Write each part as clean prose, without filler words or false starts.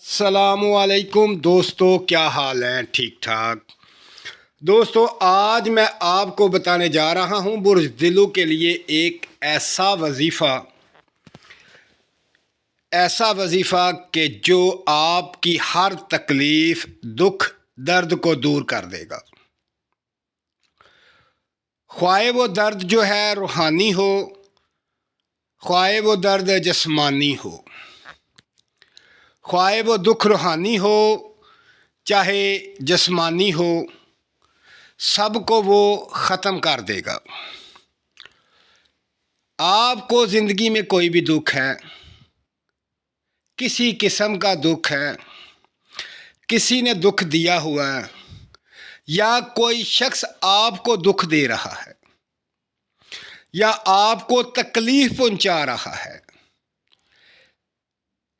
السلام علیکم دوستو، کیا حال ہیں؟ ٹھیک ٹھاک دوستو، آج میں آپ کو بتانے جا رہا ہوں بزدلوں کے لیے ایک ایسا وظیفہ کہ جو آپ کی ہر تکلیف، دکھ، درد کو دور کر دے گا۔ خواہ وہ درد جو ہے روحانی ہو، خواہ وہ درد جسمانی ہو، خواہ وہ دکھ روحانی ہو چاہے جسمانی ہو، سب کو وہ ختم کر دے گا۔ آپ کو زندگی میں کوئی بھی دکھ ہے، کسی قسم کا دکھ ہے، کسی نے دکھ دیا ہوا ہے یا کوئی شخص آپ کو دکھ دے رہا ہے یا آپ کو تکلیف پہنچا رہا ہے،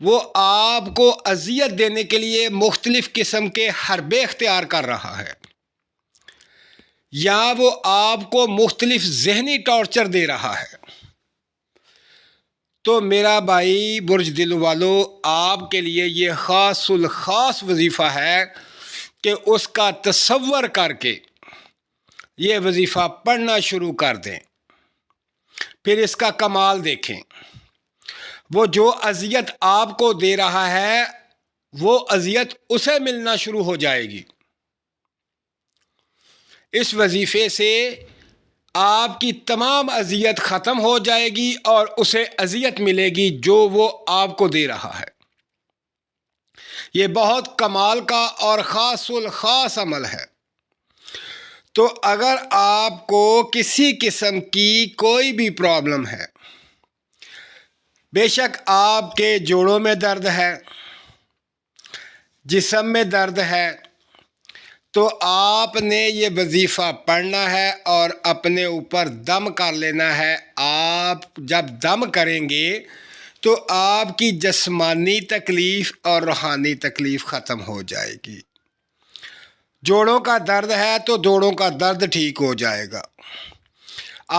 وہ آپ کو اذیت دینے کے لیے مختلف قسم کے حربے اختیار کر رہا ہے یا وہ آپ کو مختلف ذہنی ٹارچر دے رہا ہے، تو میرا بھائی برج دل والو، آپ کے لیے یہ خاص الخاص وظیفہ ہے کہ اس کا تصور کر کے یہ وظیفہ پڑھنا شروع کر دیں، پھر اس کا کمال دیکھیں۔ وہ جو اذیت آپ کو دے رہا ہے وہ اذیت اسے ملنا شروع ہو جائے گی۔ اس وظیفے سے آپ کی تمام اذیت ختم ہو جائے گی اور اسے اذیت ملے گی جو وہ آپ کو دے رہا ہے۔ یہ بہت کمال کا اور خاص الخاص عمل ہے۔ تو اگر آپ کو کسی قسم کی کوئی بھی پرابلم ہے، بے شک آپ کے جوڑوں میں درد ہے، جسم میں درد ہے، تو آپ نے یہ وظیفہ پڑھنا ہے اور اپنے اوپر دم کر لینا ہے۔ آپ جب دم کریں گے تو آپ کی جسمانی تکلیف اور روحانی تکلیف ختم ہو جائے گی۔ جوڑوں کا درد ہے تو جوڑوں کا درد ٹھیک ہو جائے گا۔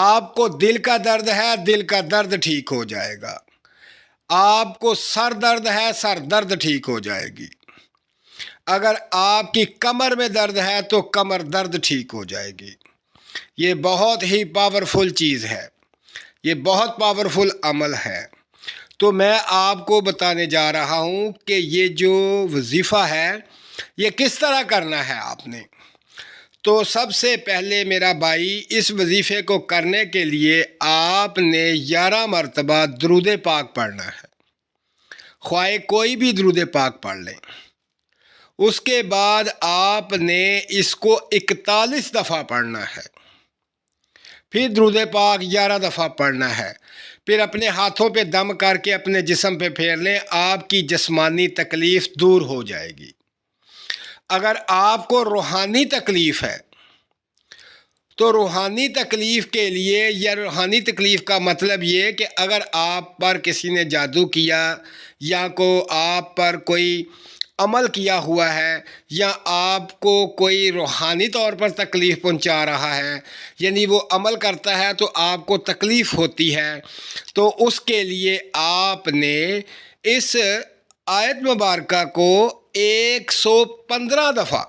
آپ کو دل کا درد ہے، دل کا درد ٹھیک ہو جائے گا۔ آپ کو سر درد ہے، سر درد ٹھیک ہو جائے گی۔ اگر آپ کی کمر میں درد ہے تو کمر درد ٹھیک ہو جائے گی۔ یہ بہت ہی پاورفل چیز ہے، یہ بہت پاورفل عمل ہے۔ تو میں آپ کو بتانے جا رہا ہوں کہ یہ جو وظیفہ ہے یہ کس طرح کرنا ہے آپ نے۔ تو سب سے پہلے میرا بھائی، اس وظیفے کو کرنے کے لیے آپ نے 11 مرتبہ درود پاک پڑھنا ہے، خواہ کوئی بھی درود پاک پڑھ لیں۔ اس کے بعد آپ نے اس کو 41 دفعہ پڑھنا ہے، پھر درود پاک 11 دفعہ پڑھنا ہے، پھر اپنے ہاتھوں پہ دم کر کے اپنے جسم پہ پھیر لیں، آپ کی جسمانی تکلیف دور ہو جائے گی۔ اگر آپ کو روحانی تکلیف ہے تو روحانی تکلیف کے لیے، یا روحانی تکلیف کا مطلب یہ کہ اگر آپ پر کسی نے جادو کیا یا آپ پر کوئی عمل کیا ہوا ہے یا آپ کو کوئی روحانی طور پر تکلیف پہنچا رہا ہے، یعنی وہ عمل کرتا ہے تو آپ کو تکلیف ہوتی ہے، تو اس کے لیے آپ نے اس آیت مبارکہ کو 115 دفعہ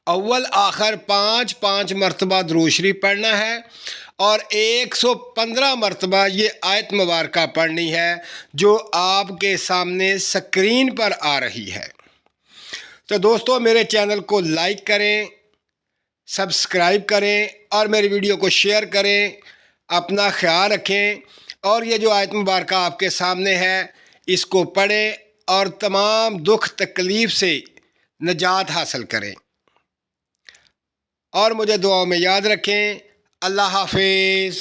اول آخر 5 مرتبہ درود شریف پڑھنا ہے اور 115 مرتبہ یہ آیت مبارکہ پڑھنی ہے جو آپ کے سامنے سکرین پر آ رہی ہے۔ تو دوستو، میرے چینل کو لائک کریں، سبسکرائب کریں اور میری ویڈیو کو شیئر کریں۔ اپنا خیال رکھیں اور یہ جو آیت مبارکہ آپ کے سامنے ہے اس کو پڑھیں اور تمام دکھ تکلیف سے نجات حاصل کریں، اور مجھے دعاؤں میں یاد رکھیں۔ اللہ حافظ۔